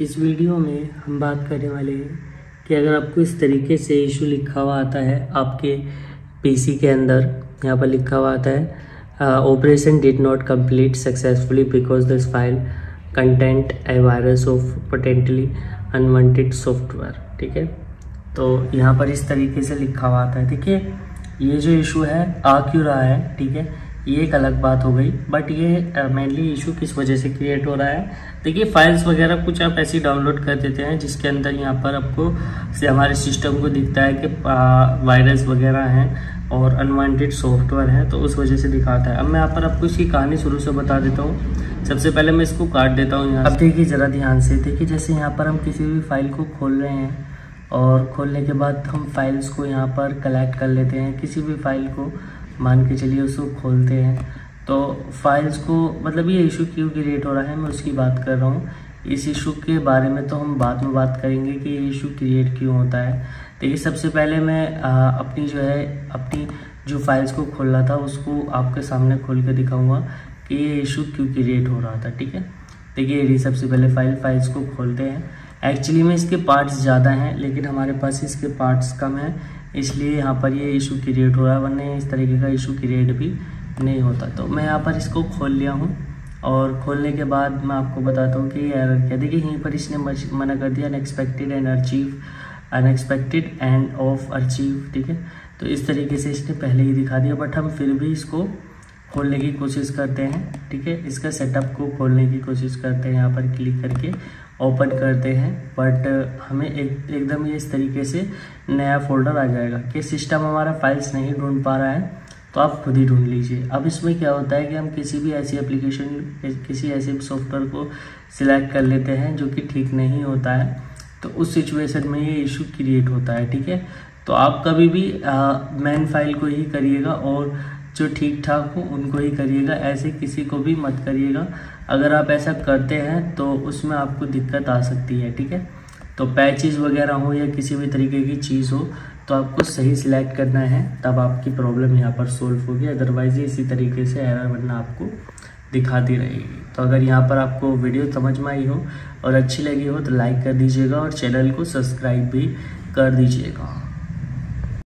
इस वीडियो में हम बात करने वाले हैं कि अगर आपको इस तरीके से इशू लिखा हुआ आता है आपके पीसी के अंदर, यहाँ पर लिखा हुआ आता है operation did not complete successfully because this file content A virus of potentially unwanted software. ठीक है, तो यहाँ पर इस तरीके से लिखा हुआ आता है। देखिए, ये जो इशू है आ क्यों रहा है, ठीक है, ये एक अलग बात हो गई, बट ये मेनली इशू किस वजह से क्रिएट हो रहा है। देखिए, फाइल्स वगैरह कुछ आप ऐसी डाउनलोड कर देते हैं जिसके अंदर यहाँ पर आपको हमारे सिस्टम को दिखता है कि वायरस वगैरह हैं और अनवांटेड सॉफ्टवेयर है, तो उस वजह से दिखाता है। अब मैं यहाँ पर आपको इसकी कहानी शुरू से बता देता हूँ। सबसे पहले मैं इसको काट देता हूँ यहाँ। अब देखिए ज़रा ध्यान से, देखिए जैसे यहाँ पर हम किसी भी फाइल को खोल रहे हैं और खोलने के बाद हम फाइल्स को यहाँ पर कलेक्ट कर लेते हैं। किसी भी फाइल को मान के चलिए उसको खोलते हैं, तो फाइल्स को मतलब ये इशू क्यों क्रिएट हो रहा है मैं उसकी बात कर रहा हूँ। इस इशू के बारे में तो हम बाद में बात करेंगे कि ये इशू क्रिएट क्यों होता है। देखिए, सबसे पहले मैं अपनी जो फाइल्स को खोल रहा था उसको आपके सामने खोल के दिखाऊंगा कि ये इशू क्यों क्रिएट हो रहा था। ठीक है, देखिए ये सबसे पहले फाइल्स को खोलते हैं। एक्चुअली में इसके पार्ट्स ज़्यादा हैं लेकिन हमारे पास इसके पार्ट्स कम हैं, इसलिए यहाँ पर ये इशू क्रिएट हो रहा है, वरना इस तरीके का इशू क्रिएट भी नहीं होता। तो मैं यहाँ पर इसको खोल लिया हूँ और खोलने के बाद मैं आपको बताता हूँ कि ये एरर क्या। देखिए, यहीं पर इसने मना कर दिया अनएक्सपेक्टेड एंड ऑफ अचीव। ठीक है, तो इस तरीके से इसने पहले ही दिखा दिया, बट हम फिर भी इसको खोलने की कोशिश करते हैं। ठीक है, इसका सेटअप को खोलने की कोशिश करते हैं, यहाँ पर क्लिक करके ओपन करते हैं, बट हमें एकदम ये इस तरीके से नया फोल्डर आ जाएगा कि सिस्टम हमारा फाइल्स नहीं ढूंढ पा रहा है, तो आप खुद ही ढूंढ लीजिए। अब इसमें क्या होता है कि हम किसी भी ऐसी एप्लीकेशन, किसी ऐसे सॉफ्टवेयर को सिलेक्ट कर लेते हैं जो कि ठीक नहीं होता है, तो उस सिचुएशन में ये इशू क्रिएट होता है। ठीक है, तो आप कभी भी मेन फाइल को ही करिएगा और जो ठीक ठाक हो उनको ही करिएगा, ऐसे किसी को भी मत करिएगा। अगर आप ऐसा करते हैं तो उसमें आपको दिक्कत आ सकती है। ठीक है, तो पैचेस वगैरह हो या किसी भी तरीके की चीज़ हो तो आपको सही सिलेक्ट करना है, तब आपकी प्रॉब्लम यहाँ पर सोल्व होगी। अदरवाइज इसी तरीके से एरर वरना आपको दिखाती रहेगी। तो अगर यहाँ पर आपको वीडियो समझ में आई हो और अच्छी लगी हो तो लाइक कर दीजिएगा और चैनल को सब्सक्राइब भी कर दीजिएगा।